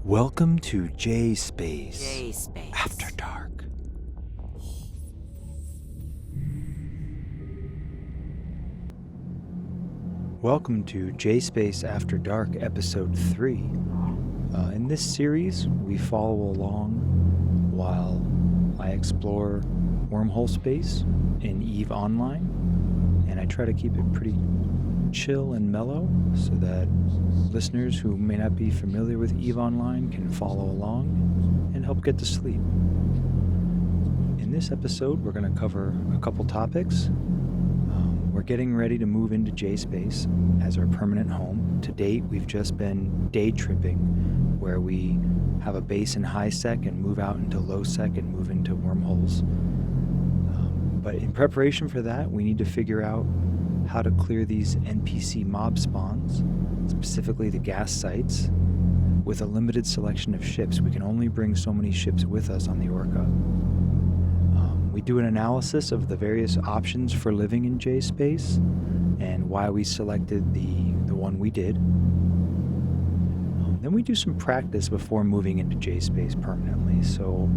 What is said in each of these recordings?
Welcome to J-Space J-Space. After Dark. Welcome to J-Space After Dark Episode 3. In this series, we follow along while I explore Wormhole space in EVE Online, and I try to keep it pretty chill and mellow so that listeners who may not be familiar with EVE Online can follow along and help get to sleep. In this episode, we're going to cover a couple topics. We're getting ready to move into J-Space as our permanent home. To date, we've just been day tripping, where we have a base in highsec and move out into lowsec and move into wormholes. But in preparation for that, we need to figure out how to clear these NPC mob spawns, specifically the gas sites, with a limited selection of ships. We can only bring so many ships with us on the Orca. We do an analysis of the various options for living in J-Space and why we selected the one we did. Then we do some practice before moving into J-Space permanently. So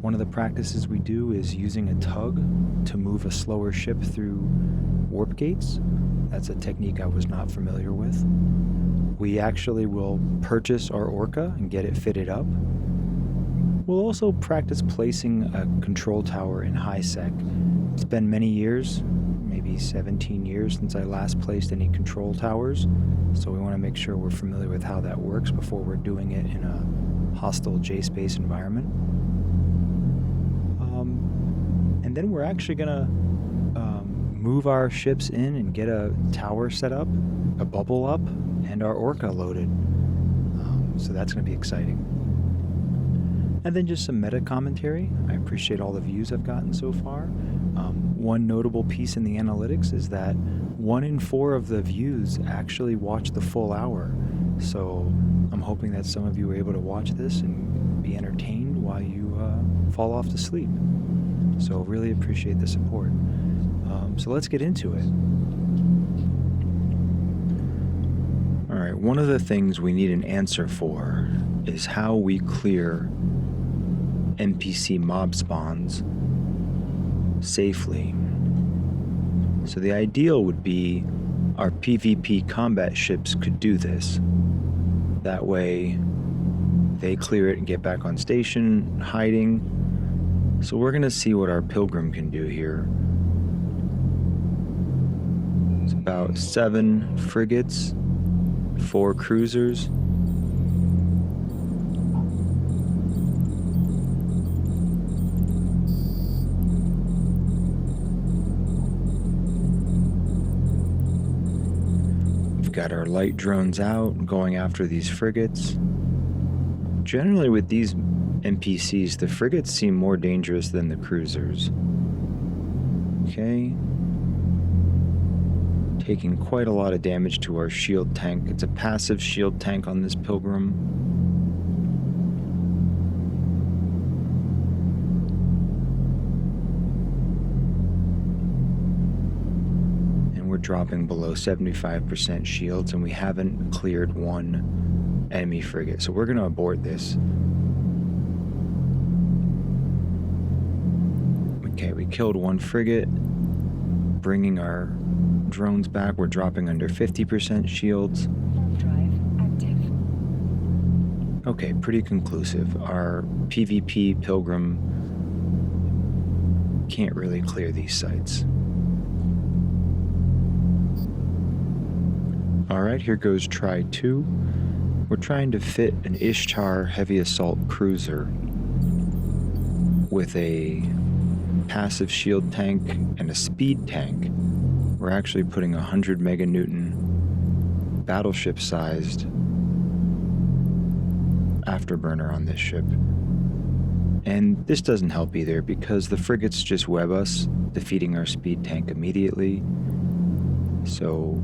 one of the practices we do is using a tug to move a slower ship through warp gates. That's a technique I was not familiar with. We actually will purchase our Orca and get it fitted up. We'll also practice placing a control tower in highsec. It's been many years, maybe 17 years since I last placed any control towers, so we want to make sure we're familiar with how that works before we're doing it in a hostile J-Space environment. And then we're actually going to move our ships in and get a tower set up, a bubble up, and our Orca loaded. So that's going to be exciting. And then just some meta commentary. I appreciate all the views I've gotten so far. One notable piece in the analytics is that 1 in 4 of the views actually watch the full hour. So I'm hoping that some of you are able to watch this and be entertained while you fall off to sleep. So really appreciate the support. So let's get into it. All right, one of the things we need an answer for is how we clear NPC mob spawns safely. So the ideal would be our PvP combat ships could do this. That way they clear it and get back on station, hiding. So we're going to see what our Pilgrim can do here. It's about 7 frigates, 4 cruisers. We've got our light drones out, going after these frigates. Generally with these NPCs, the frigates seem more dangerous than the cruisers. Okay. Taking quite a lot of damage to our shield tank. It's a passive shield tank on this Pilgrim. And we're dropping below 75% shields, and we haven't cleared one enemy frigate. So we're going to abort this. Okay, we killed 1 frigate, bringing our drones back. We're dropping under 50% shields. Drive active. Okay, pretty conclusive. Our PvP Pilgrim can't really clear these sites. Alright, here goes try 2. We're trying to fit an Ishtar heavy assault cruiser with a passive shield tank and a speed tank. We're actually putting 100 meganewton battleship-sized afterburner on this ship. And this doesn't help either because the frigates just web us, defeating our speed tank immediately. So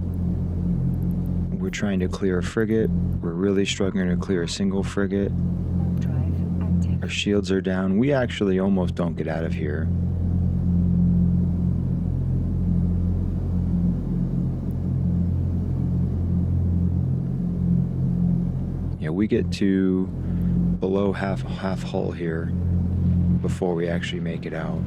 we're trying to clear a frigate. We're really struggling to clear a single frigate. Drive active. Our shields are down. We actually almost don't get out of here. Yeah, we get to below half hull here before we actually make it out.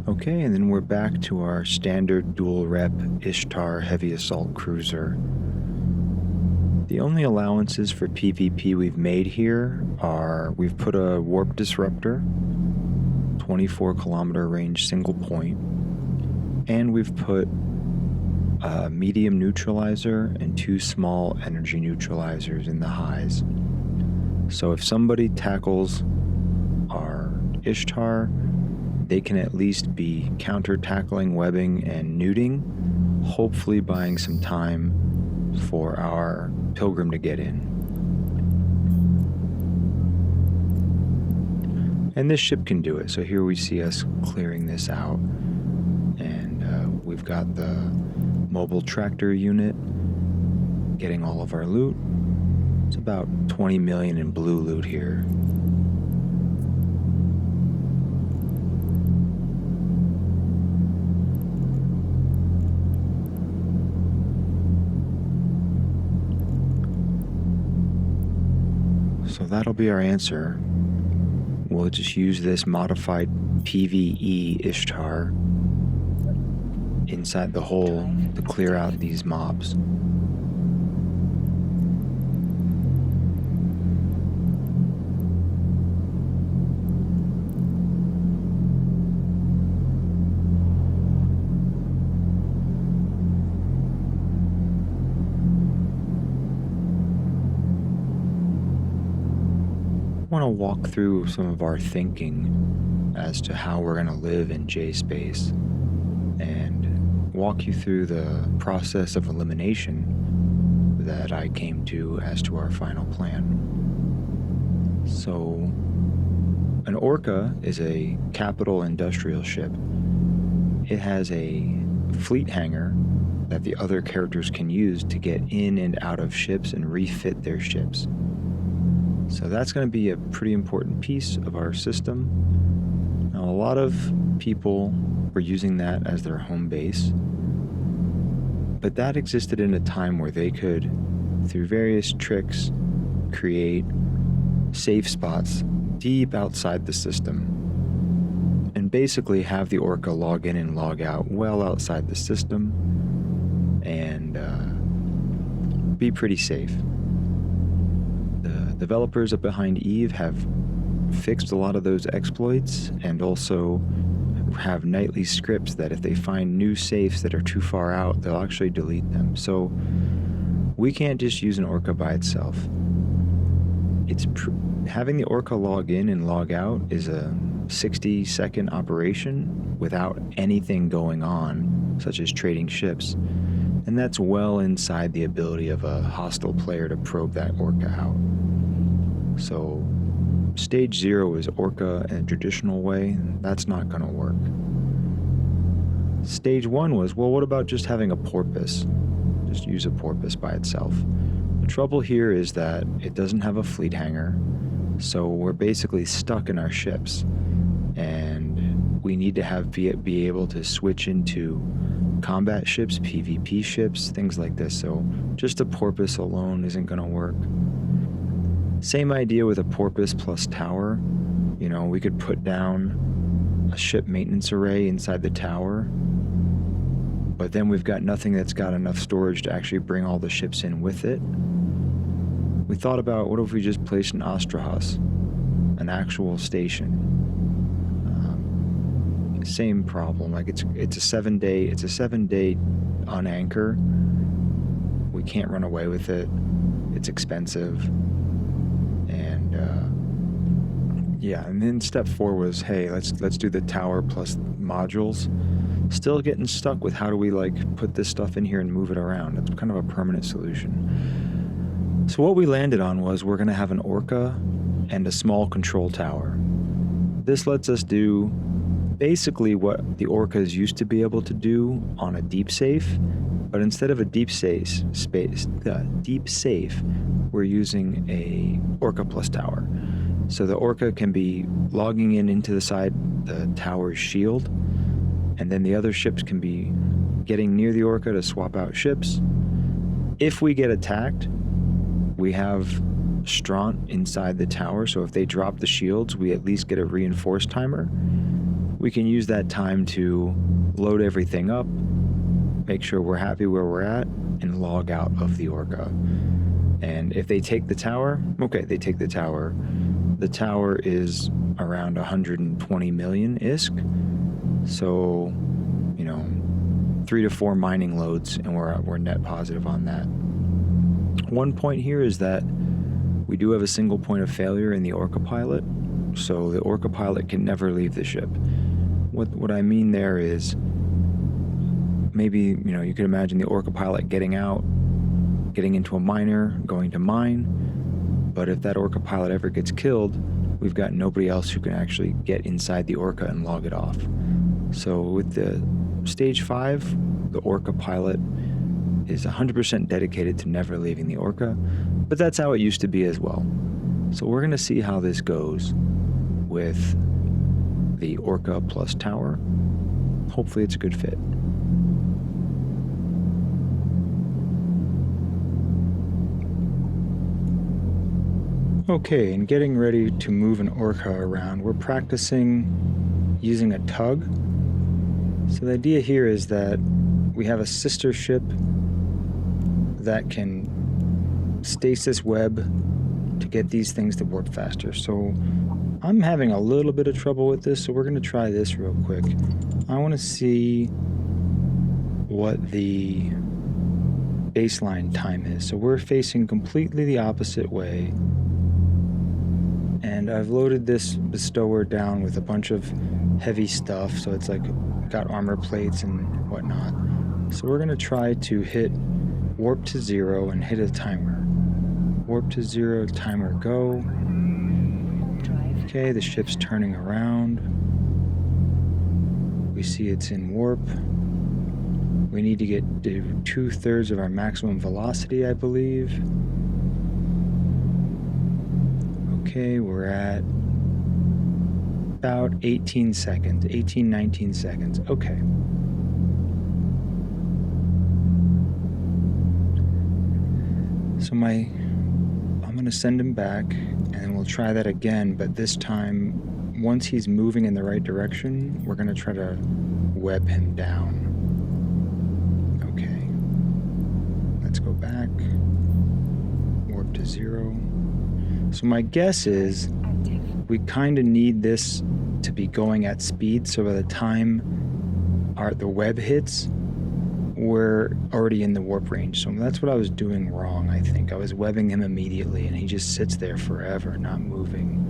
Okay, and then we're back to our standard dual rep Ishtar heavy assault cruiser. The only allowances for PvP we've made here are we've put a warp disruptor, 24 kilometer range single point, and we've put a medium neutralizer and 2 small energy neutralizers in the highs. So if somebody tackles our Ishtar, they can at least be counter-tackling, webbing, and nuding, hopefully buying some time for our Pilgrim to get in. And this ship can do it. So here we see us clearing this out. And we've got the mobile tractor unit getting all of our loot. It's about 20 million in blue loot here. So that'll be our answer. We'll just use this modified PvE Ishtar inside the hole to clear out these mobs. I want to walk through some of our thinking as to how we're going to live in J-Space and walk you through the process of elimination that I came to as to our final plan. So, an Orca is a capital industrial ship. It has a fleet hangar that the other characters can use to get in and out of ships and refit their ships. So that's going to be a pretty important piece of our system. Now, a lot of people were using that as their home base, but that existed in a time where they could, through various tricks, create safe spots deep outside the system and basically have the Orca log in and log out well outside the system and be pretty safe. Developers up behind Eve have fixed a lot of those exploits and also have nightly scripts that if they find new safes that are too far out, they'll actually delete them. So we can't just use an Orca by itself. Having the Orca log in and log out is a 60-second operation without anything going on, such as trading ships. And that's well inside the ability of a hostile player to probe that Orca out. So, stage 0 is Orca in a traditional way. That's not going to work. Stage 1 was, well, what about just having a porpoise? Just use a porpoise by itself. The trouble here is that it doesn't have a fleet hangar, so we're basically stuck in our ships. And we need to be able to switch into combat ships, PvP ships, things like this. So, just a porpoise alone isn't going to work. Same idea with a porpoise plus tower. You know, we could put down a ship maintenance array inside the tower, but then we've got nothing that's got enough storage to actually bring all the ships in with it. We thought about, what if we just placed an Astrahus, an actual station? Same problem. Like it's a 7-day on anchor. We can't run away with it. It's expensive. And then step 4 was, hey, let's do the tower plus modules. Still getting stuck with how do we put this stuff in here and move it around. It's kind of a permanent solution. So what we landed on was we're going to have an Orca and a small control tower. This lets us do basically what the Orcas used to be able to do on a deep safe, but instead of a deep safe, we're using a Orca plus tower. So the Orca can be logging into the tower's shield, and then the other ships can be getting near the Orca to swap out ships. If we get attacked, we have Straunt inside the tower, so if they drop the shields, we at least get a reinforced timer. We can use that time to load everything up, make sure we're happy where we're at, and log out of the Orca. And if they take the tower, okay, they take the tower. The tower is around 120 million ISK, so, 3 to 4 mining loads, and we're net positive on that. One point here is that we do have a single point of failure in the Orca pilot, so the Orca pilot can never leave the ship. What I mean there is, maybe, you could imagine the Orca pilot getting out, getting into a miner, going to mine, but if that Orca pilot ever gets killed, we've got nobody else who can actually get inside the Orca and log it off. So with the Stage 5, the Orca pilot is 100% dedicated to never leaving the Orca, but that's how it used to be as well. So we're going to see how this goes with the Orca plus tower. Hopefully it's a good fit. Okay, and getting ready to move an Orca around, we're practicing using a tug. So the idea here is that we have a sister ship that can stasis web to get these things to warp faster. So I'm having a little bit of trouble with this, so we're going to try this real quick. I want to see what the baseline time is. So we're facing completely the opposite way. And I've loaded this bestower down with a bunch of heavy stuff, so it's like got armor plates and whatnot. So we're going to try to hit warp to 0 and hit a timer. Warp to 0, timer go. Okay, the ship's turning around. We see it's in warp. We need to get to 2/3 of our maximum velocity, I believe. Okay, we're at about 18 seconds, 18, 19 seconds. Okay. So I'm going to send him back, and we'll try that again, but this time, once he's moving in the right direction, we're going to try to web him down. Okay. Let's go back. Warp to 0. So my guess is we kind of need this to be going at speed, so by the time the web hits, we're already in the warp range. So that's what I was doing wrong, I think. I was webbing him immediately, and he just sits there forever, not moving.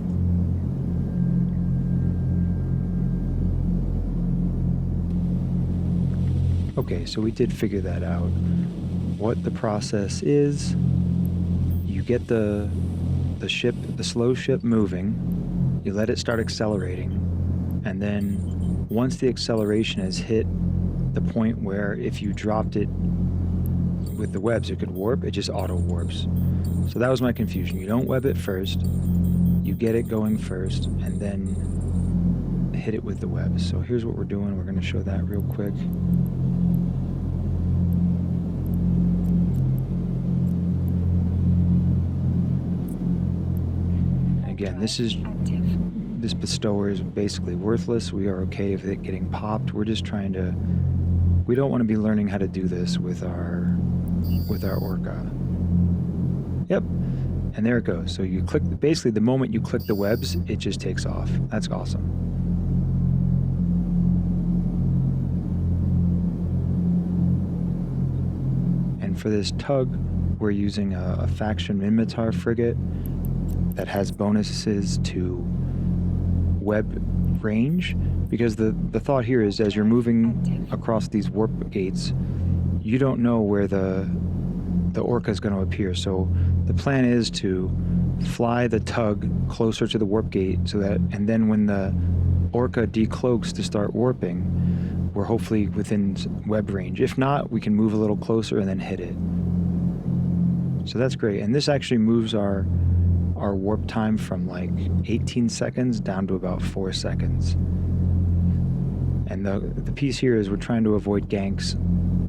Okay, so we did figure that out. What the process is, you get the slow ship moving, you let it start accelerating, and then once the acceleration has hit the point where if you dropped it with the webs it could warp, it just auto warps. So that was my confusion. You don't web it first, you get it going first, and then hit it with the webs. So here's what we're doing. We're going to show that real quick. Again, this bestower is basically worthless. We are okay with it getting popped. We're just trying to, we don't want to be learning how to do this with our Orca. Yep, and there it goes. So you click, basically the moment you click the webs, it just takes off. That's awesome. And for this tug, we're using a faction Minmatar frigate that has bonuses to web range, because the thought here is as you're moving across these warp gates, you don't know where the Orca is going to appear. So the plan is to fly the tug closer to the warp gate, so that, and then when the Orca decloaks to start warping, we're hopefully within web range. If not, we can move a little closer and then hit it. So that's great. And this actually moves our warp time from like 18 seconds down to about 4 seconds. And the piece here is we're trying to avoid ganks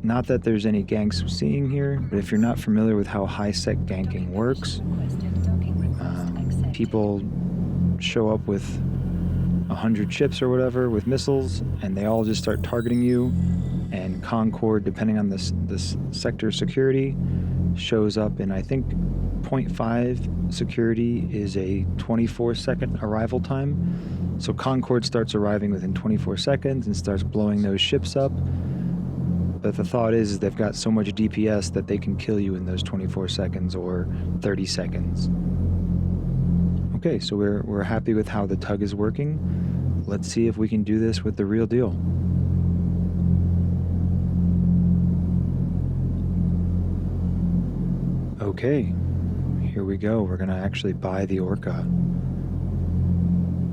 Not that there's any ganks I'm seeing here, but if you're not familiar with how highsec ganking works, people show up with 100 ships or whatever with missiles, and they all just start targeting you, and Concord, depending on this sector security, shows up in, I think, 0.5 security is a 24-second arrival time. So Concord starts arriving within 24 seconds and starts blowing those ships up. But the thought is they've got so much DPS that they can kill you in those 24 seconds or 30 seconds. Okay, so we're happy with how the tug is working. Let's see if we can do this with the real deal. Okay, here we go. We're gonna actually buy the Orca.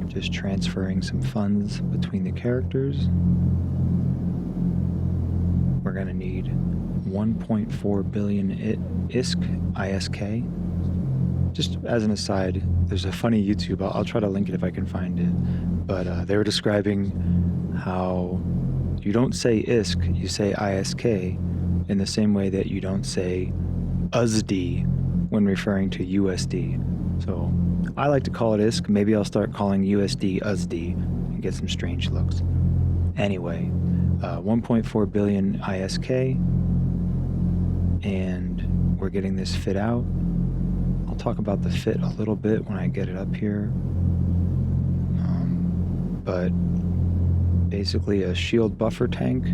Just transferring some funds between the characters. We're gonna need 1.4 billion ISK. Just as an aside, there's a funny YouTube, I'll try to link it if I can find it, but they were describing how you don't say ISK, you say ISK in the same way that you don't say USD when referring to USD. So I like to call it ISK. Maybe I'll start calling USD USD and get some strange looks. Anyway, 1.4 billion ISK, and we're getting this fit out. I'll talk about the fit a little bit when I get it up here. But basically a shield buffer tank,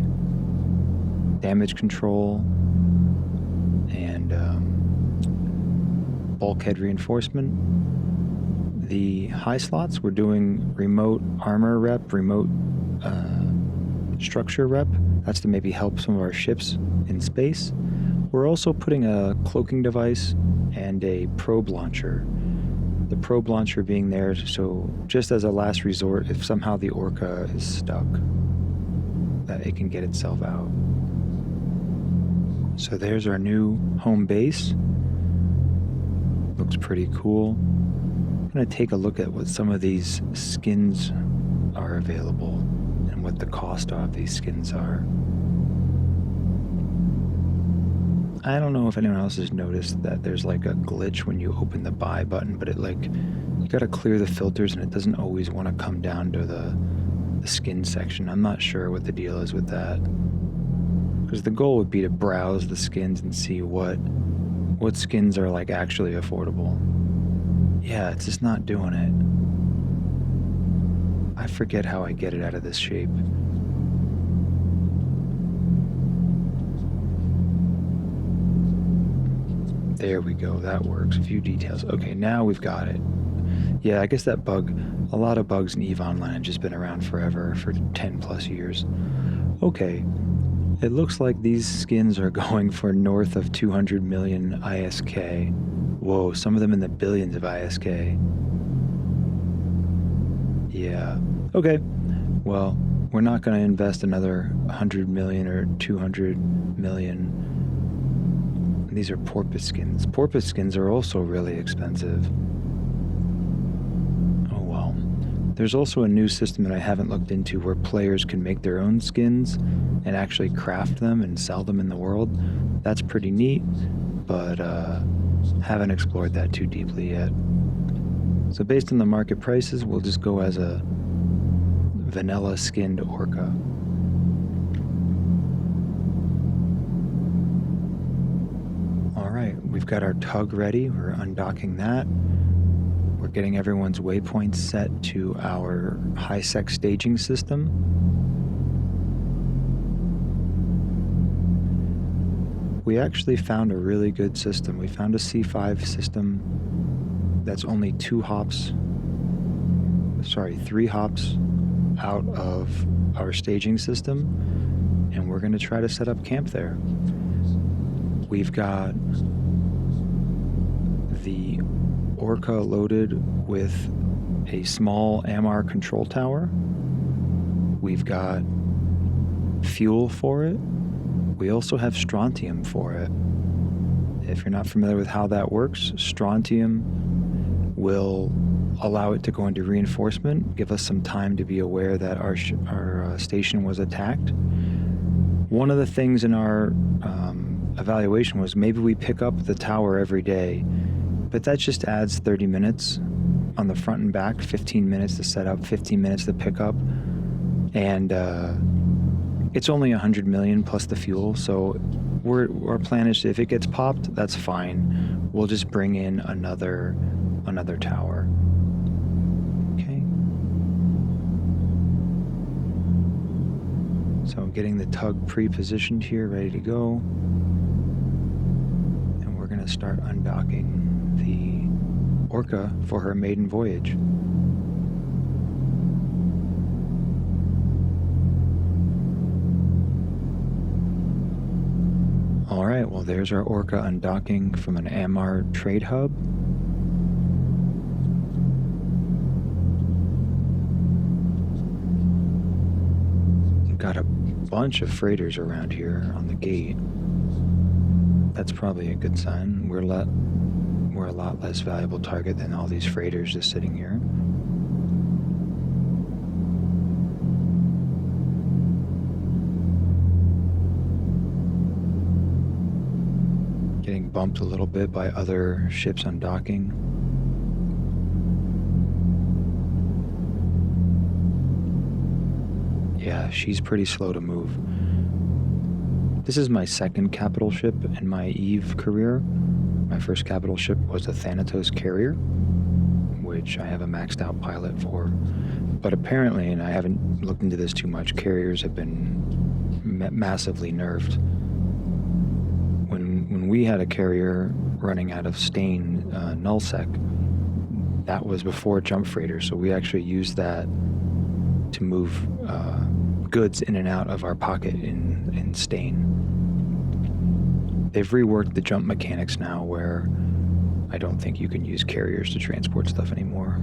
damage control, and bulkhead reinforcement. The high slots, we're doing remote armor rep, remote structure rep. That's to maybe help some of our ships in space. We're also putting a cloaking device and a probe launcher. The probe launcher being there so just as a last resort, if somehow the Orca is stuck, that it can get itself out. So there's our new home base. Looks pretty cool. I'm gonna take a look at what some of these skins are available and what the cost of these skins are. I don't know if anyone else has noticed that there's like a glitch when you open the buy button, but it like, you gotta clear the filters and it doesn't always want to come down to the skin section. I'm not sure what the deal is with that. Because the goal would be to browse the skins and see what skins are like actually affordable. Yeah, it's just not doing it. I forget how I get it out of this shape. There we go, that works. A few details. Okay, now we've got it. Yeah, I guess that bug, a lot of bugs in EVE Online have just been around forever, for 10 plus years. Okay, it looks like these skins are going for north of 200 million ISK. Whoa, some of them in the billions of ISK. Yeah, okay. Well, we're not going to invest another 100 million or 200 million. These are porpoise skins. Porpoise skins are also really expensive. Oh well. There's also a new system that I haven't looked into where players can make their own skins and actually craft them and sell them in the world. That's pretty neat, but haven't explored that too deeply yet. So based on the market prices, we'll just go as a vanilla skinned Orca. Alright, we've got our tug ready. We're undocking that. We're getting everyone's waypoints set to our highsec staging system. We actually found a really good system. We found a C5 system that's only 3 hops out of our staging system, and we're going to try to set up camp there. We've got the Orca loaded with a small AMR control tower. We've got fuel for it. We also have strontium for it. If you're not familiar with how that works, strontium will allow it to go into reinforcement, give us some time to be aware that our station was attacked, One of the things in our evaluation was maybe we pick up the tower every day, but that just adds 30 minutes on the front and back, 15 minutes to set up, 15 minutes to pick up, and it's only 100 million plus the fuel, so our plan is if it gets popped, that's fine. We'll just bring in another tower. Okay. So I'm getting the tug pre-positioned here, ready to go. And we're going to start undocking the Orca for her maiden voyage. All right, well, there's our Orca undocking from an Amar trade hub. We've got a bunch of freighters around here on the gate. That's probably a good sign. We're a lot less valuable target than all these freighters just sitting here. Getting bumped a little bit by other ships undocking. Yeah, she's pretty slow to move. This is my second capital ship in my EVE career. My first capital ship was a Thanatos carrier, which I have a maxed out pilot for. But apparently, and I haven't looked into this too much, carriers have been massively nerfed. When we had a carrier running out of Stain nullsec, that was before jump freighter, so we actually used that to move goods in and out of our pocket in Stain. They've reworked the jump mechanics now where I don't think you can use carriers to transport stuff anymore.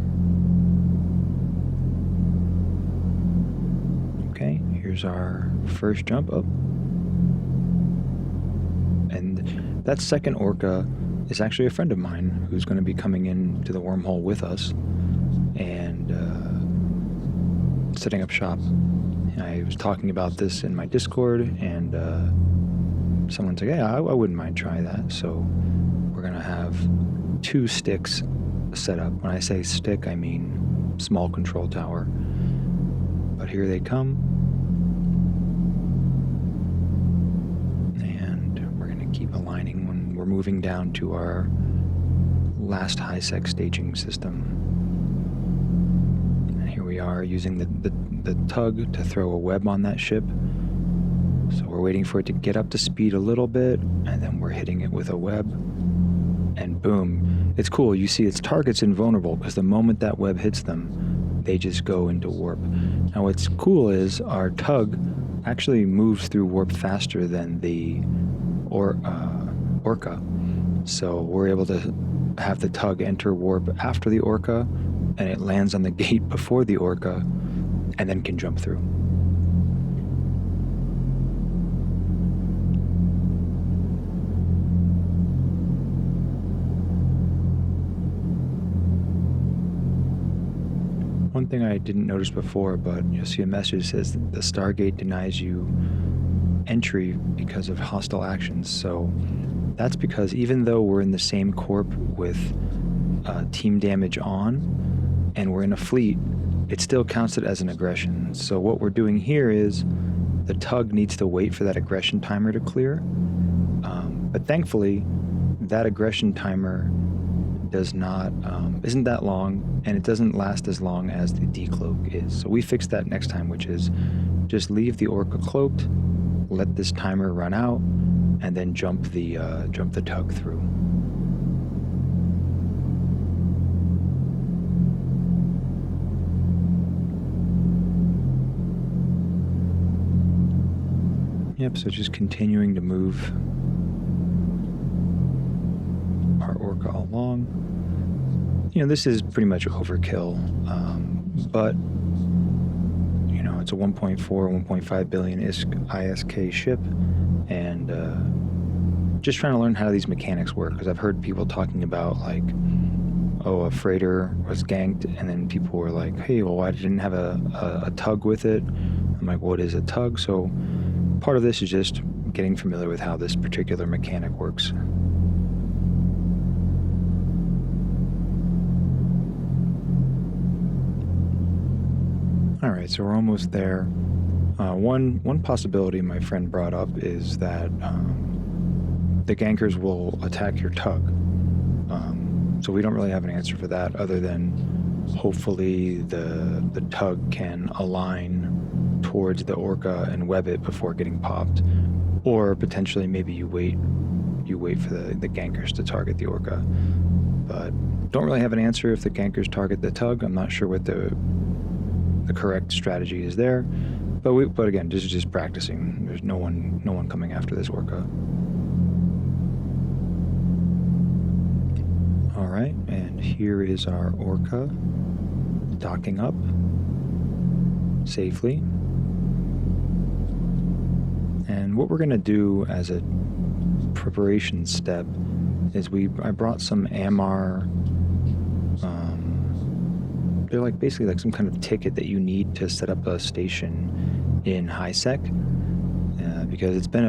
Okay, here's our first jump up. And that second Orca is actually a friend of mine who's going to be coming in to the wormhole with us and setting up shop. I was talking about this in my Discord, and someone's like, yeah, I wouldn't mind trying that. So we're going to have 2 sticks set up. When I say stick, I mean small control tower. But here they come. And we're going to keep aligning when we're moving down to our last highsec staging system. And here we are using the tug to throw a web on that ship. So we're waiting for it to get up to speed a little bit, and then we're hitting it with a web, and boom. It's cool. You see its target's invulnerable because the moment that web hits them, they just go into warp. Now what's cool is our tug actually moves through warp faster than the Orca. So we're able to have the tug enter warp after the Orca, and it lands on the gate before the Orca, and then can jump through. One thing I didn't notice before, but you'll see a message that says the Stargate denies you entry because of hostile actions. So that's because even though we're in the same corp with team damage on, and we're in a fleet, it still counts it as an aggression. So what we're doing here is the tug needs to wait for that aggression timer to clear. But thankfully, that aggression timer does not isn't that long, and it doesn't last as long as the decloak is. So we fixed that next time, which is just leave the Orca cloaked, let this timer run out, and then jump the tug through. Yep, so just continuing to move our Orca along. You know, this is pretty much overkill, but, you know, it's a 1.4, 1.5 billion ISK ship, and just trying to learn how these mechanics work, because I've heard people talking about, like, oh, a freighter was ganked, and then people were like, hey, well, why didn't have a tug with it? I'm like, what is a tug? So part of this is just getting familiar with how this particular mechanic works. All right, so we're almost there. One possibility my friend brought up is that the gankers will attack your tug. So we don't really have an answer for that other than hopefully the tug can align towards the orca and web it before getting popped. Or potentially maybe you wait for the gankers to target the orca. But don't really have an answer if the gankers target the tug. I'm not sure what the correct strategy is there. But again, this is just practicing. There's no one coming after this orca. All right, and here is our orca docking up safely. And what we're gonna do as a preparation step is I brought some AMR. They're like basically like some kind of ticket that you need to set up a station in highsec, because it's been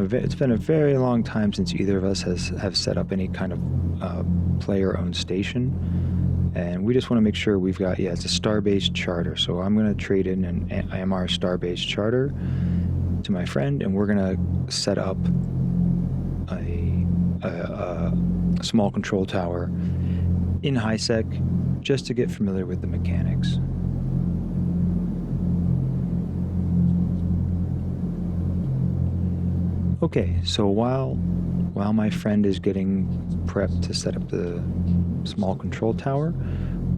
a very long time since either of us have set up any kind of player-owned station, and we just want to make sure we've got it's a star-based charter. So I'm going to trade in an AMR star-based charter to my friend, and we're going to set up a small control tower in highsec just to get familiar with the mechanics. Okay, so while my friend is getting prepped to set up the small control tower,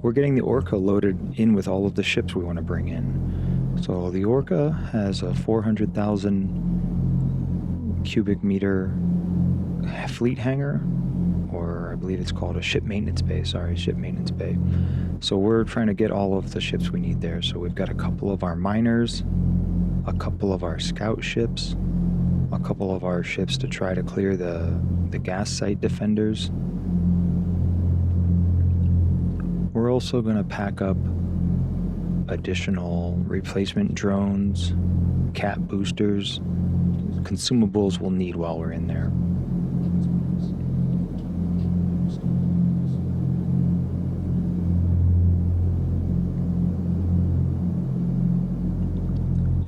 we're getting the Orca loaded in with all of the ships we want to bring in. So the Orca has a 400,000 cubic meter fleet hangar, or I believe it's called a ship maintenance bay. So we're trying to get all of the ships we need there. So we've got a couple of our miners, a couple of our scout ships, a couple of our ships to try to clear the gas site defenders. We're also going to pack up additional replacement drones, cat boosters, consumables we'll need while we're in there.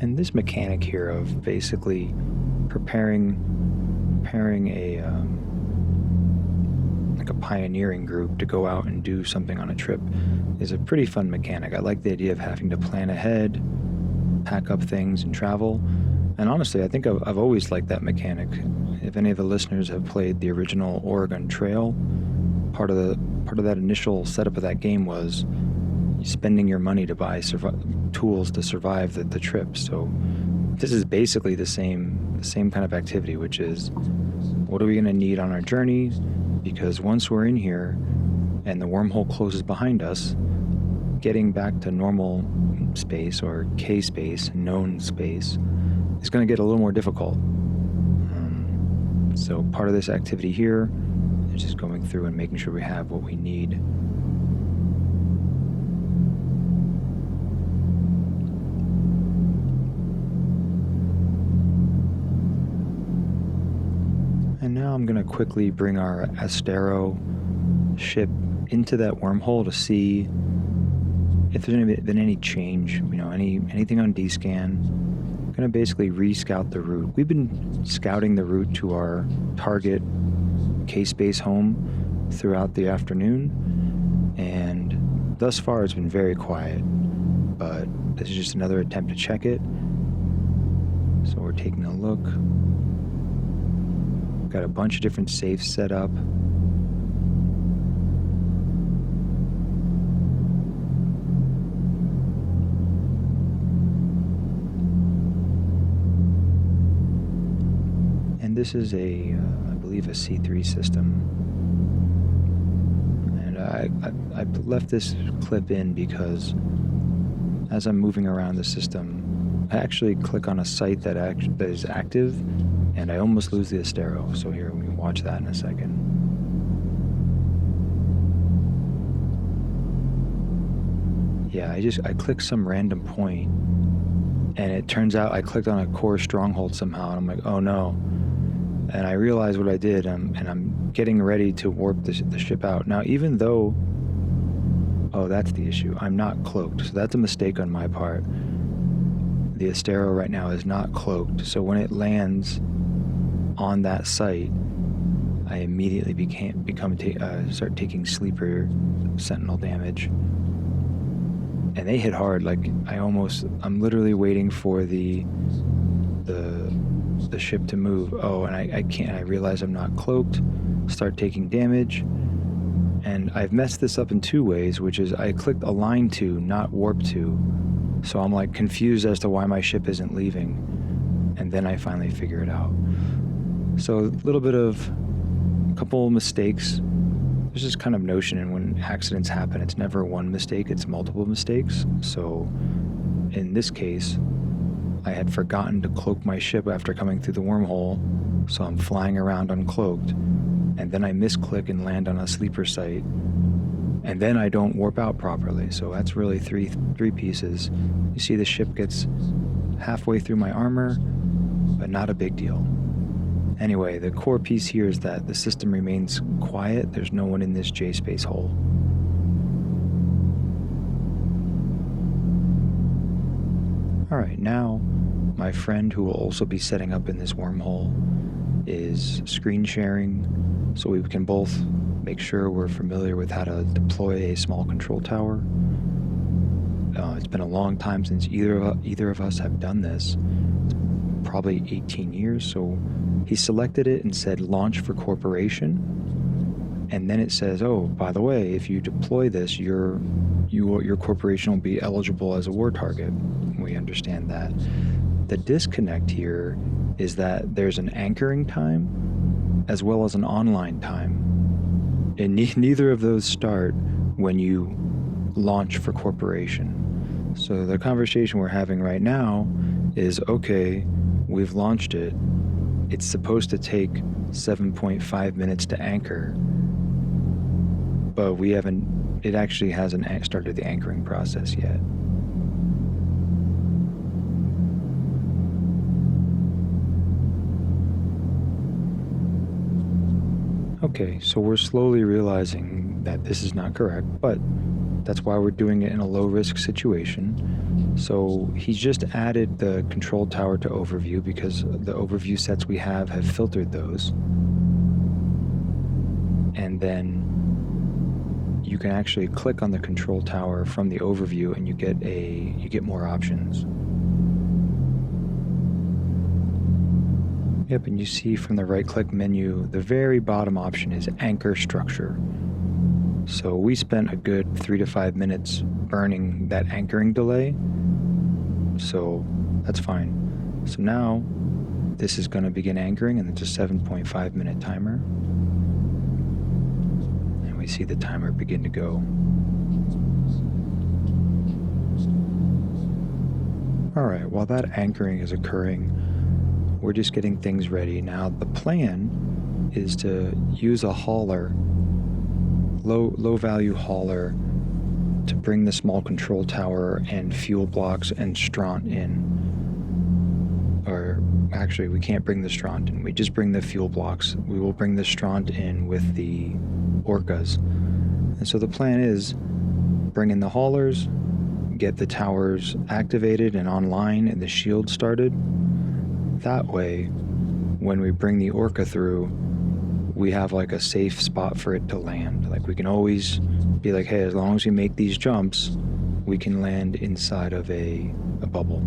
And this mechanic here of basically preparing a like a pioneering group to go out and do something on a trip is a pretty fun mechanic. I like the idea of having to plan ahead, pack up things, and travel. And honestly, I think I've always liked that mechanic. If any of the listeners have played the original Oregon Trail, part of that initial setup of that game was spending your money to buy tools to survive the trip. So this is basically the same kind of activity, which is what are we going to need on our journey? Because once we're in here and the wormhole closes behind us, getting back to normal space or K space, known space, is going to get a little more difficult. So part of this activity here is just going through and making sure we have what we need. And now I'm going to quickly bring our Astero ship into that wormhole to see if there's been any change, anything on D-scan. I'm going to basically re-scout the route. We've been scouting the route to our target K-space home throughout the afternoon, and thus far it's been very quiet, but this is just another attempt to check it. So we're taking a look. Got a bunch of different safes set up. And this is I believe a C3 system. And I left this clip in because as I'm moving around the system, I actually click on a site that is active, and I almost lose the Astero. So here, we can watch that in a second. Yeah, I click some random point, And it turns out I clicked on a core stronghold somehow, and I'm like, oh no. And I realized what I did, and I'm getting ready to warp the ship out. Now, even though, oh, that's the issue, I'm not cloaked, so that's a mistake on my part. The Astero right now is not cloaked, so when it lands on that site, I immediately start taking sleeper sentinel damage. And they hit hard. Like I'm literally waiting for the ship to move. Oh, and I can't. I realize I'm not cloaked. Start taking damage, and I've messed this up in two ways, which is I clicked align to, not warp to. So I'm like confused as to why my ship isn't leaving, and then I finally figure it out. So a little bit of a couple mistakes. There's this kind of notion, and when accidents happen, it's never one mistake, it's multiple mistakes. So in this case, I had forgotten to cloak my ship after coming through the wormhole, so I'm flying around uncloaked, and then I misclick and land on a sleeper site, and then I don't warp out properly. So that's really three pieces. You see the ship gets halfway through my armor, but not a big deal. Anyway, the core piece here is that the system remains quiet. There's no one in this J-space hole. Alright, now my friend, who will also be setting up in this wormhole, is screen sharing, so we can both make sure we're familiar with how to deploy a small control tower. It's been a long time since either of us have done this. Probably 18 years, so he selected it and said launch for corporation, and then it says, oh, by the way, if you deploy this, your corporation will be eligible as a war target. We understand that. The disconnect here is that there's an anchoring time as well as an online time, and neither of those start when you launch for corporation. So the conversation we're having right now is, okay, we've launched it. It's supposed to take 7.5 minutes to anchor, but it actually hasn't started the anchoring process yet. Okay, so we're slowly realizing that this is not correct, but that's why we're doing it in a low-risk situation. So he's just added the control tower to overview because the overview sets we have filtered those. And then you can actually click on the control tower from the overview and you get more options. Yep, and you see from the right-click menu, the very bottom option is anchor structure. So we spent a good 3 to 5 minutes burning that anchoring delay, so that's fine. So now this is going to begin anchoring, and it's a 7.5 minute timer, and we see the timer begin to go. Alright, while that anchoring is occurring, we're just getting things ready. Now the plan is to use a hauler, low value hauler, to bring the small control tower and fuel blocks and Stront in. Or actually, we can't bring the Stront in, we just bring the fuel blocks. We will bring the Stront in with the Orcas. And so the plan is bring in the haulers, get the towers activated and online and the shield started. That way, when we bring the Orca through, we have like a safe spot for it to land. Like we can always be like, hey, as long as we make these jumps, we can land inside of a bubble.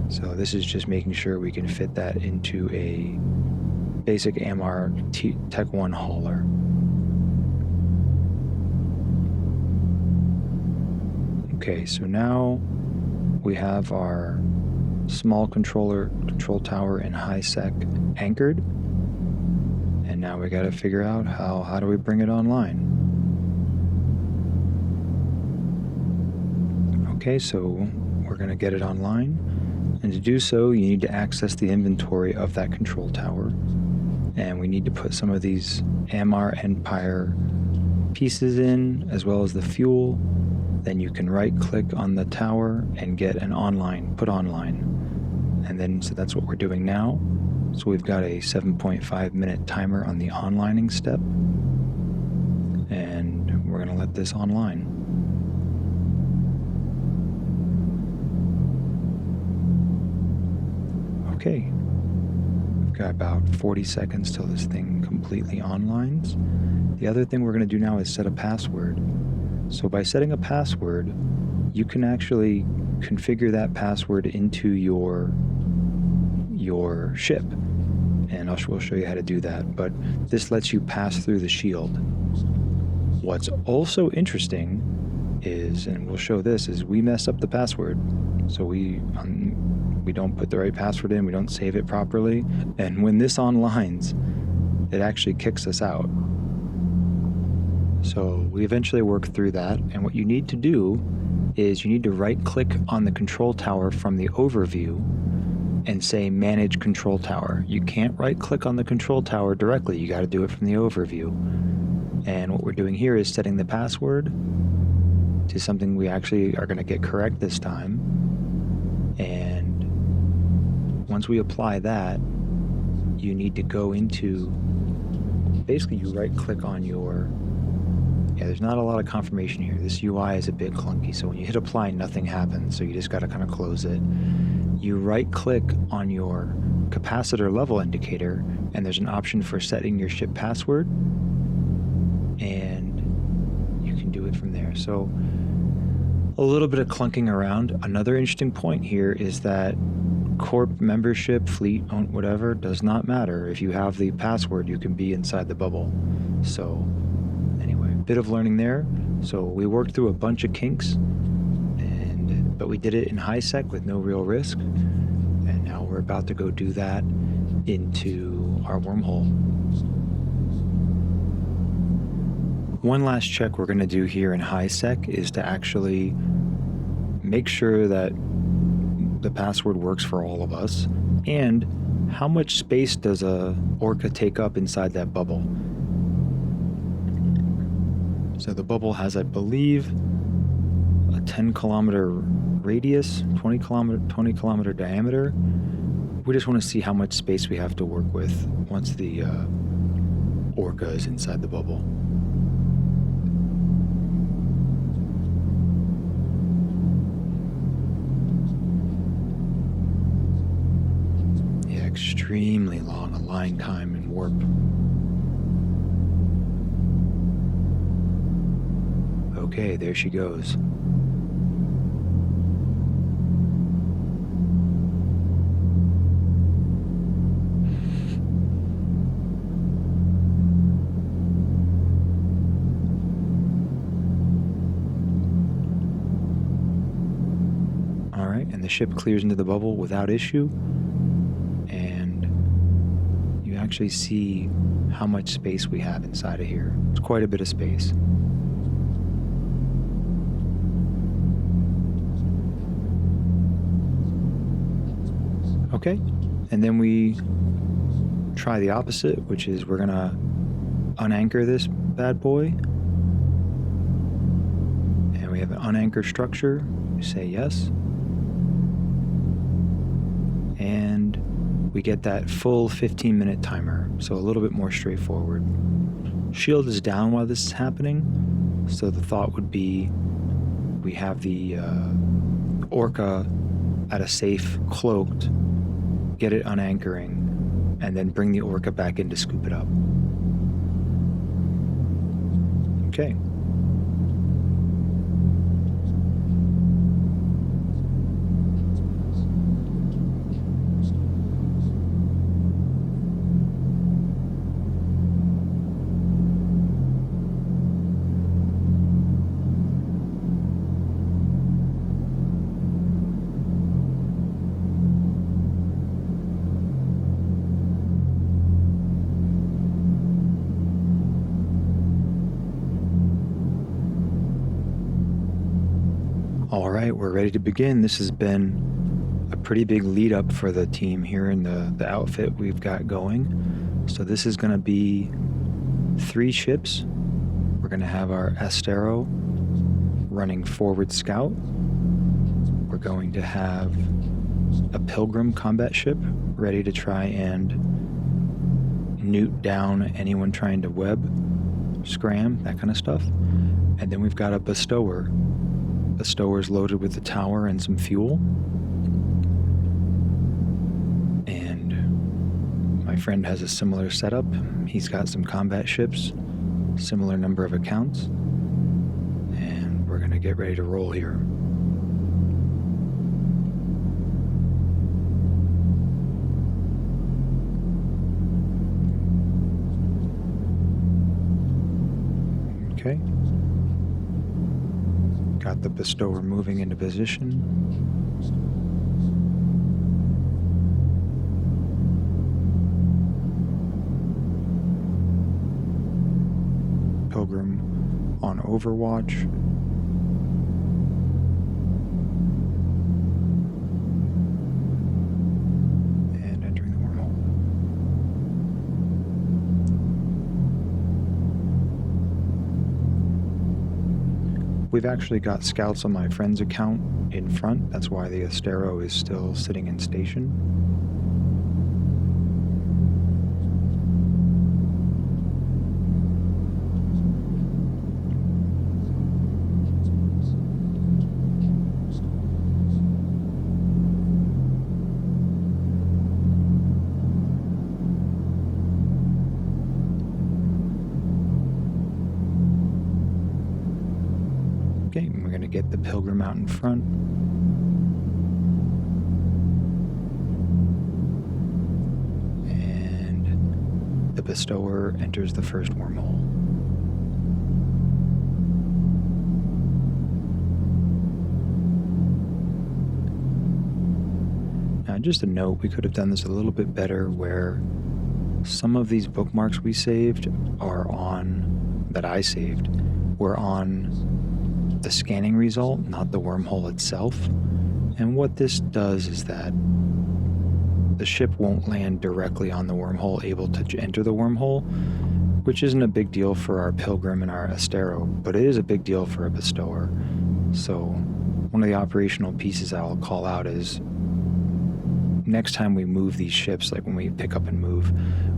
So this is just making sure we can fit that into a basic AMR Tech 1 hauler. Okay, so now we have our small control tower and highsec anchored, and now we got to figure out how do we bring it online. Okay, so we're going to get it online, and to do so you need to access the inventory of that control tower, and we need to put some of these AMR Empire pieces in, as well as the fuel, then you can right click on the tower and get an online, put online. And then, so that's what we're doing now. So we've got a 7.5 minute timer on the onlining step. And we're gonna let this online. Okay. We've got about 40 seconds till this thing completely onlines. The other thing we're gonna do now is set a password. So by setting a password, you can actually configure that password into your ship. And we'll show you how to do that. But this lets you pass through the shield. What's also interesting is, and we'll show this, is we mess up the password. So we don't put the right password in, we don't save it properly. And when this onlines, it actually kicks us out. So we eventually work through that, and what you need to do is you need to right click on the control tower from the overview and say manage control tower. You can't right click on the control tower directly, you got to do it from the overview. And what we're doing here is setting the password to something we actually are going to get correct this time. And once we apply that, you need to go into, basically you right click on your, there's not a lot of confirmation here. This UI is a bit clunky, so when you hit apply, nothing happens, so you just got to kind of close it. You right click on your capacitor level indicator, and there's an option for setting your ship password, and you can do it from there. So a little bit of clunking around. Another interesting point here is that corp membership, fleet, whatever, does not matter. If you have the password, you can be inside the bubble. So anyway, bit of learning there. So we worked through a bunch of kinks, but we did it in highsec with no real risk. And now we're about to go do that into our wormhole. One last check we're going to do here in highsec is to actually make sure that the password works for all of us, and how much space does a Orca take up inside that bubble. So the bubble has, I believe, a 10 kilometer radius, 20 kilometer diameter. We just want to see how much space we have to work with once the Orca is inside the bubble. Extremely long align time and warp. Okay, there she goes. All right, and the ship clears into the bubble without issue. Actually see how much space we have inside of here. It's quite a bit of space. Okay, and then we try the opposite, which is we're gonna unanchor this bad boy, and we have an unanchored structure. We say yes, and we get that full 15-minute timer, so a little bit more straightforward. Shield is down while this is happening, so the thought would be we have the Orca at a safe, cloaked, get it unanchoring, and then bring the Orca back in to scoop it up. Okay. All right, we're ready to begin. This has been a pretty big lead up for the team here in the outfit we've got going. So this is going to be 3 ships. We're going to have our Astero running forward scout. We're going to have a pilgrim combat ship ready to try and newt down anyone trying to web, scram, that kind of stuff. And then we've got a bestower. Bestower's loaded with the tower and some fuel. And my friend has a similar setup. He's got some combat ships, similar number of accounts. And we're going to get ready to roll here. Okay. Got the bestower moving into position. Pilgrim on overwatch. And entering the wormhole. We've actually got scouts on my friend's account in front. That's why the Astero is still sitting in station. Okay, and we're going to get the pilgrim out in front. And the bestower enters the first wormhole. Now, just a note, we could have done this a little bit better where some of these bookmarks we saved are on, that I saved, were on the scanning result, not the wormhole itself. And what this does is that the ship won't land directly on the wormhole, able to enter the wormhole, which isn't a big deal for our pilgrim and our Astero, but it is a big deal for a bestower. So one of the operational pieces I'll call out is next time we move these ships, like when we pick up and move,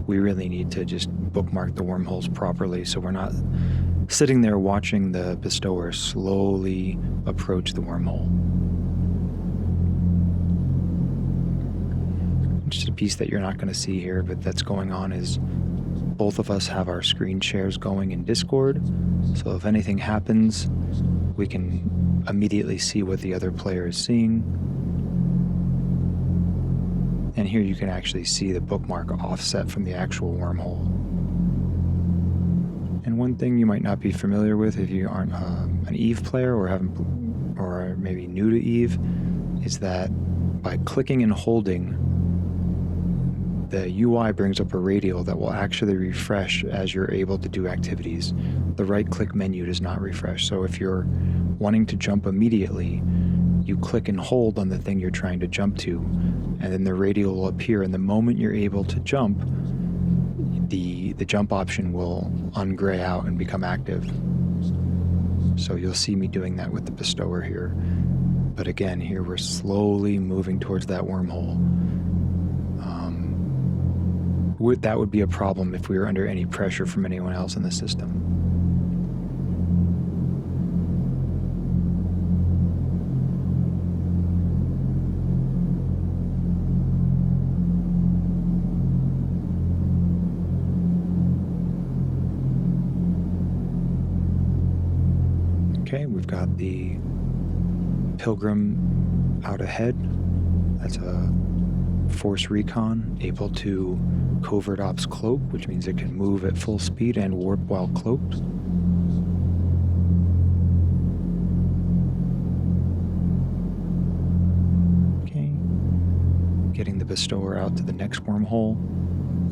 we really need to just bookmark the wormholes properly so we're not sitting there watching the bestower slowly approach the wormhole. Just a piece that you're not going to see here, but that's going on is both of us have our screen shares going in Discord, so if anything happens, we can immediately see what the other player is seeing. And here you can actually see the bookmark offset from the actual wormhole. And one thing you might not be familiar with if you aren't an EVE player or or maybe new to EVE is that by clicking and holding, the UI brings up a radial that will actually refresh as you're able to do activities. The right-click menu does not refresh. So if you're wanting to jump immediately, you click and hold on the thing you're trying to jump to, and then the radial will appear. And the moment you're able to jump, the jump option will ungray out and become active. So you'll see me doing that with the bestower here. But again, here we're slowly moving towards that wormhole. That would be a problem if we were under any pressure from anyone else in the system. Okay, we've got the pilgrim out ahead. That's a force recon, able to covert ops cloak, which means it can move at full speed and warp while cloaked. Okay, getting the bestower out to the next wormhole.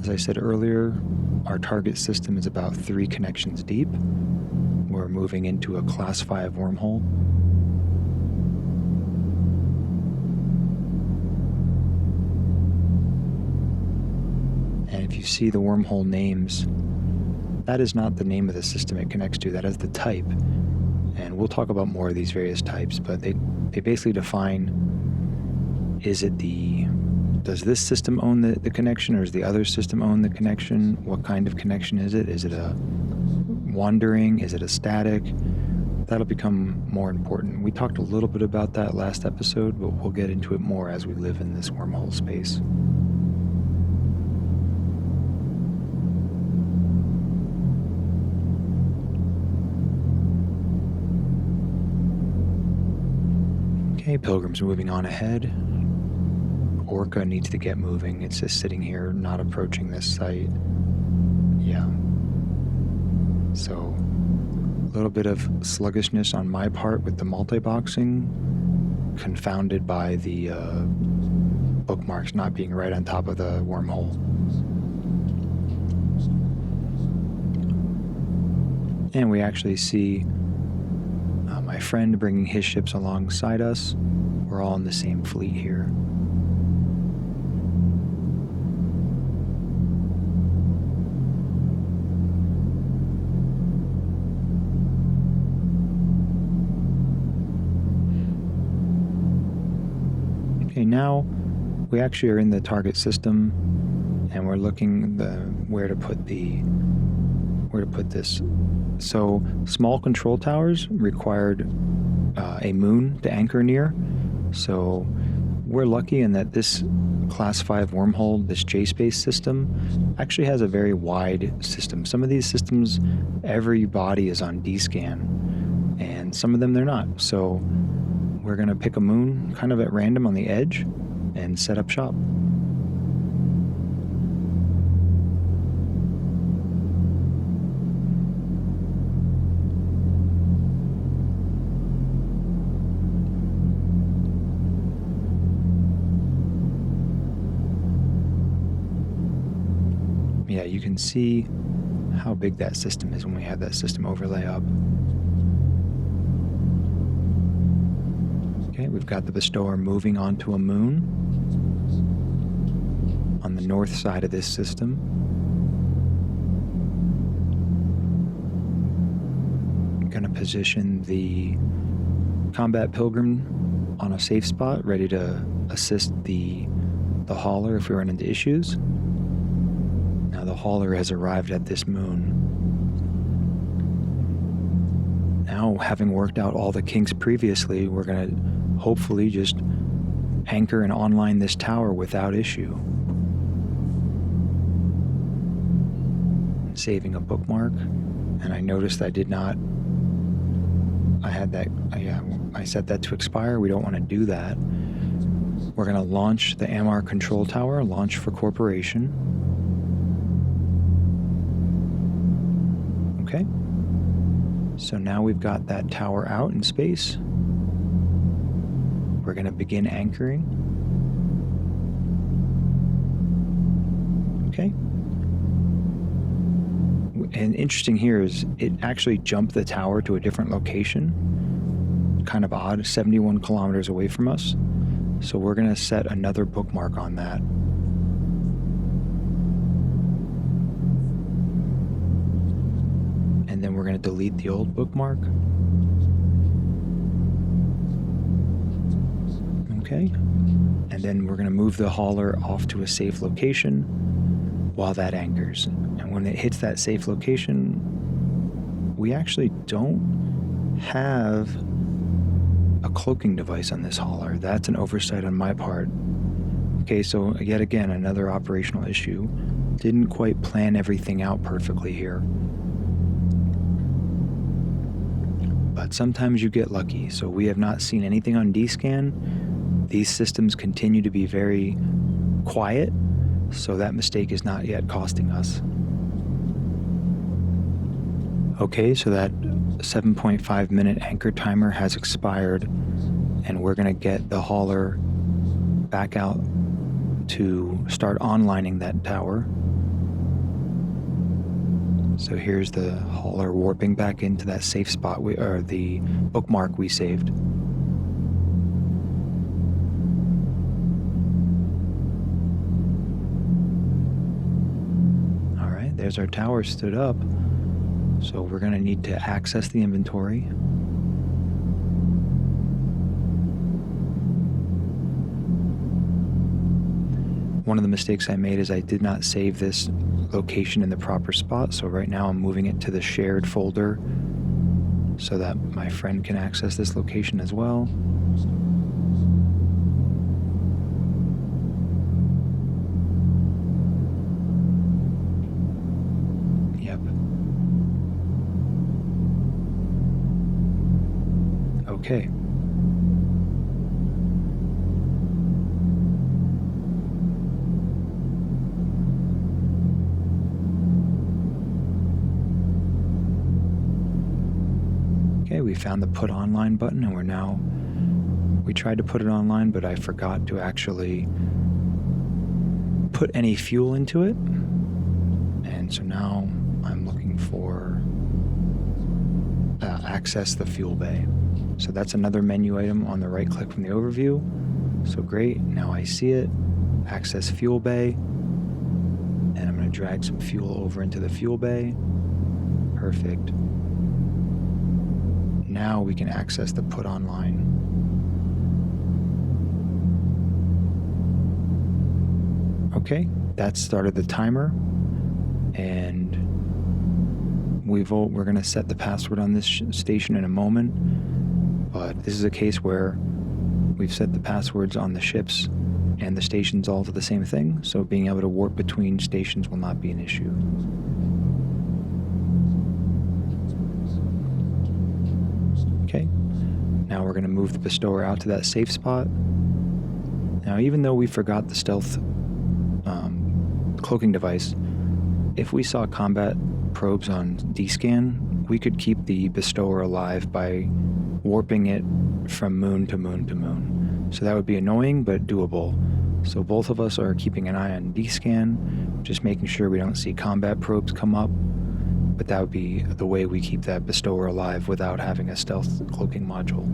As I said earlier, our target system is about 3 connections deep. We're moving into a class 5 wormhole. And if you see the wormhole names, that is not the name of the system it connects to, that is the type. And we'll talk about more of these various types, but they basically define, does this system own the connection, or does the other system own the connection? What kind of connection is it? Is it a wandering? Is it a static? That'll become more important. We talked a little bit about that last episode, but we'll get into it more as we live in this wormhole space. Okay, Pilgrim's moving on ahead. Orca needs to get moving. It's just sitting here, not approaching this site. Yeah. So, a little bit of sluggishness on my part with the multi-boxing, confounded by the bookmarks not being right on top of the wormhole. And we actually see my friend bringing his ships alongside us. We're all in the same fleet here. Okay, now we actually are in the target system, and we're looking where to put this. So small control towers required a moon to anchor near. So we're lucky in that this Class 5 wormhole, this J-Space system, actually has a very wide system. Some of these systems, every body is on D-scan, and some of them they're not. So we're going to pick a moon kind of at random on the edge and set up shop. Yeah, you can see how big that system is when we have that system overlay up. Okay, we've got the bestower moving onto a moon on the north side of this system. I'm going to position the combat pilgrim on a safe spot, ready to assist the hauler if we run into issues. Now the hauler has arrived at this moon. Now, having worked out all the kinks previously, we're going to hopefully just anchor and online this tower without issue. Saving a bookmark, and I noticed I set that to expire. We don't want to do that. We're going to launch the MR control tower, launch for corporation. Okay. So now we've got that tower out in space. We're going to begin anchoring. Okay. And interesting here is it actually jumped the tower to a different location. Kind of odd, 71 kilometers away from us. So we're going to set another bookmark on that. And then we're going to delete the old bookmark. Okay. And then we're going to move the hauler off to a safe location while that anchors. And when it hits that safe location, we actually don't have a cloaking device on this hauler. That's an oversight on my part. Okay, so yet again, another operational issue. Didn't quite plan everything out perfectly here. But sometimes you get lucky. So we have not seen anything on D-scan. These systems continue to be very quiet, so that mistake is not yet costing us. Okay, so that 7.5 minute anchor timer has expired, and we're going to get the hauler back out to start onlining that tower. So here's the hauler warping back into that safe spot, or the bookmark we saved. All right, there's our tower stood up. So we're going to need to access the inventory. one of the mistakes I made is I did not save this location in the proper spot, so right now I'm moving it to the shared folder so that my friend can access this location as well. Yep. Okay. Okay, we found the put online button, and we tried to put it online, but I forgot to actually put any fuel into it. And so now I'm looking for access the fuel bay. So that's another menu item on the right click from the overview. So great, now I see it, access fuel bay, and I'm going to drag some fuel over into the fuel bay. Perfect. Now we can access the put online. Okay, that started the timer, and we're going to set the password on this station in a moment, but this is a case where we've set the passwords on the ships and the stations all to the same thing, so being able to warp between stations will not be an issue. Okay, now we're going to move the bestower out to that safe spot. Now, even though we forgot the stealth cloaking device, if we saw combat probes on D-scan, we could keep the bestower alive by warping it from moon to moon to moon. So that would be annoying, but doable. So both of us are keeping an eye on D-scan, just making sure we don't see combat probes come up. But that would be the way we keep that bestower alive without having a stealth cloaking module.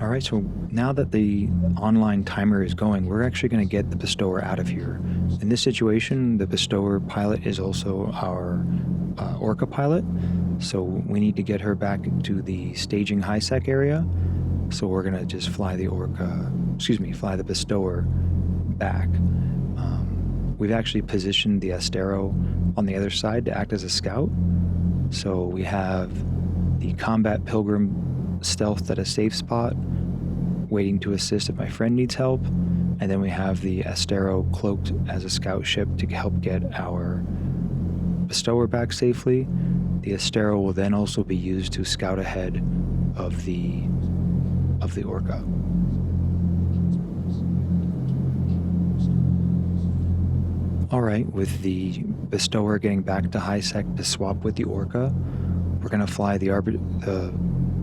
All right, so now that the online timer is going, we're actually going to get the bestower out of here. In this situation, the bestower pilot is also our Orca pilot, so we need to get her back to the staging highsec area. So we're going to just fly the bestower back. We've actually positioned the Astero on the other side to act as a scout. So we have the combat pilgrim stealthed at a safe spot, waiting to assist if my friend needs help. And then we have the Astero cloaked as a scout ship to help get our bestower back safely. The Astero will then also be used to scout ahead of the Orca. All right, with the bestower getting back to highsec to swap with the Orca, we're going to fly the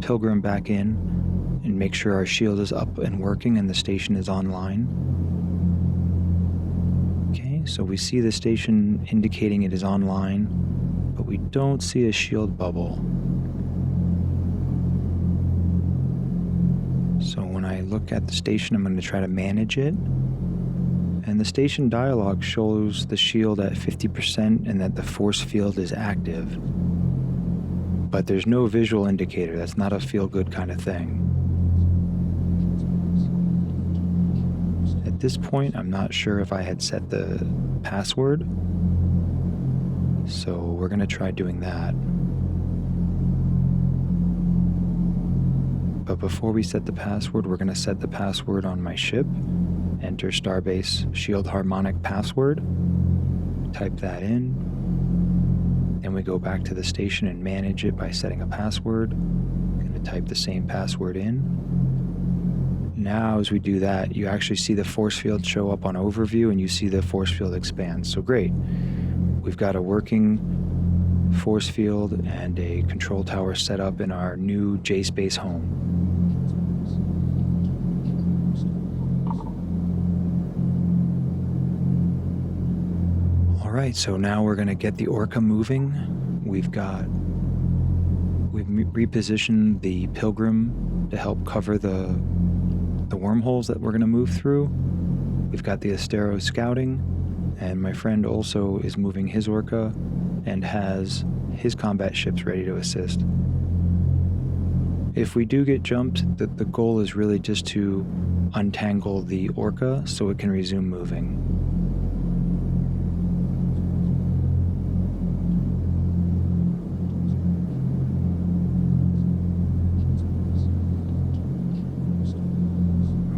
pilgrim back in and make sure our shield is up and working and the station is online. Okay, so we see the station indicating it is online, but we don't see a shield bubble. So when I look at the station, I'm going to try to manage it. And the station dialog shows the shield at 50% and that the force field is active. But there's no visual indicator. That's not a feel-good kind of thing. At this point, I'm not sure if I had set the password. So we're going to try doing that. But before we set the password, we're going to set the password on my ship. Enter Starbase Shield Harmonic password. Type that in. Then we go back to the station and manage it by setting a password. I'm going to type the same password in. Now, as we do that, you actually see the force field show up on overview and you see the force field expand. So great. We've got a working force field and a control tower set up in our new J-Space home. All right, so now we're going to get the Orca moving. We've repositioned the Pilgrim to help cover the wormholes that we're going to move through. We've got the Astero scouting, and my friend also is moving his Orca and has his combat ships ready to assist. if we do get jumped, the goal is really just to untangle the orca so it can resume moving.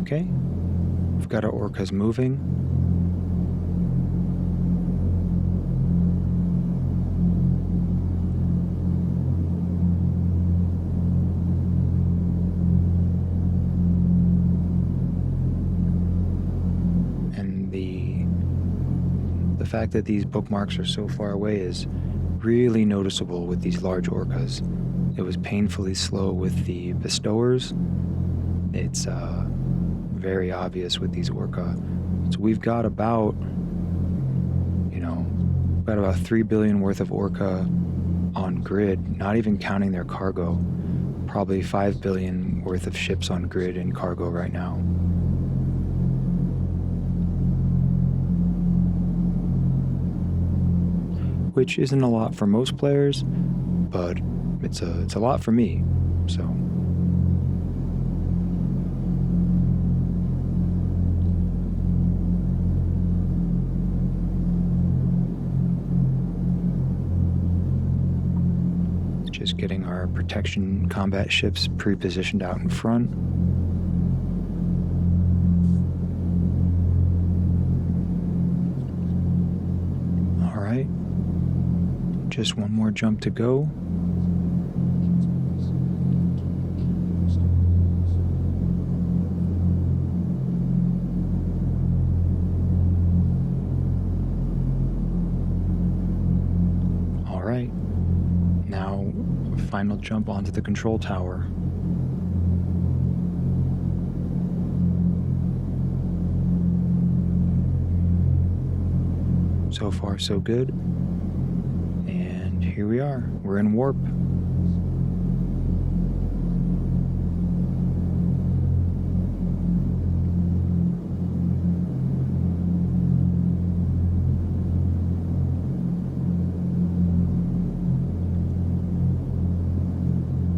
Okay, we've got our orcas moving. And the fact that these bookmarks are so far away is really noticeable with these large orcas. It was painfully slow with the bestowers. It's very obvious with these orca. So we've got about 3 billion worth of orca on grid, not even counting their cargo. Probably 5 billion worth of ships on grid and cargo right now. Which isn't a lot for most players, but it's a lot for me, so. Just getting our protection combat ships pre-positioned out in front. All right. Just one more jump to go. All right. Now, final jump onto the control tower. So far, so good. And here we are. We're in warp.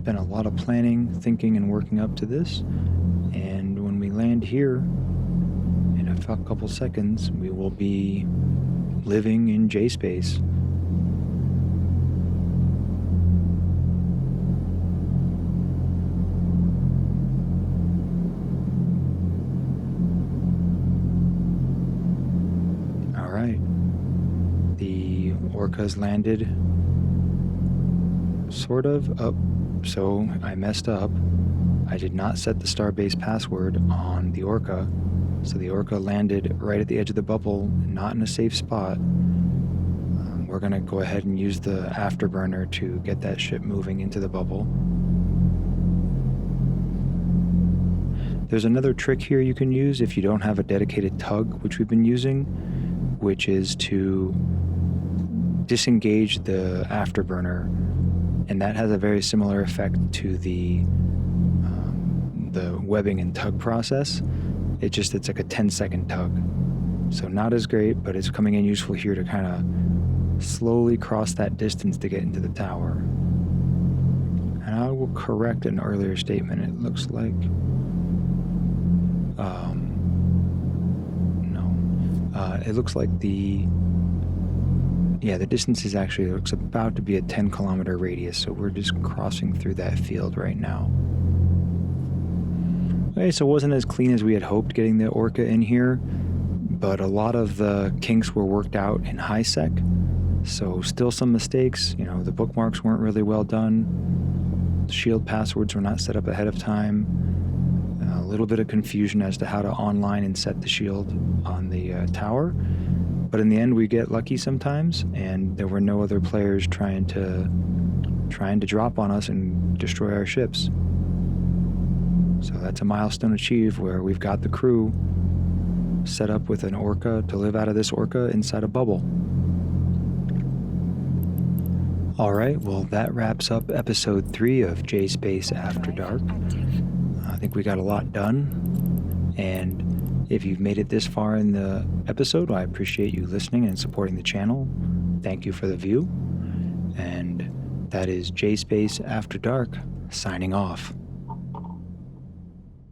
Been a lot of planning, thinking, and working up to this. And when we land here, in a couple seconds, we will be living in J-space. All right. The orcas landed sort of up. So I messed up. I did not set the starbase password on the orca, so the orca landed right at the edge of the bubble, not in a safe spot. We're gonna go ahead and use the afterburner to get that ship moving into the bubble. There's another trick here you can use if you don't have a dedicated tug, which we've been using, which is to disengage the afterburner. And that has a very similar effect to the webbing and tug process. It's like a 10-second tug. So not as great, but it's coming in useful here to kind of slowly cross that distance to get into the tower. And I will correct an earlier statement. It looks like... it looks like the distance is actually, looks about to be a 10-kilometer radius, so we're just crossing through that field right now. Okay, so it wasn't as clean as we had hoped getting the orca in here, but a lot of the kinks were worked out in highsec, so still some mistakes. The bookmarks weren't really well done. Shield passwords were not set up ahead of time. A little bit of confusion as to how to online and set the shield on the tower. But in the end, we get lucky sometimes, and there were no other players trying to drop on us and destroy our ships. So that's a milestone achieved where we've got the crew set up with an orca to live out of this orca inside a bubble. All right, well, that wraps up episode 3 of J-Space After Dark. I think we got a lot done, and if you've made it this far in the episode, I appreciate you listening and supporting the channel. Thank you for the view. And that is J-Space After Dark, signing off.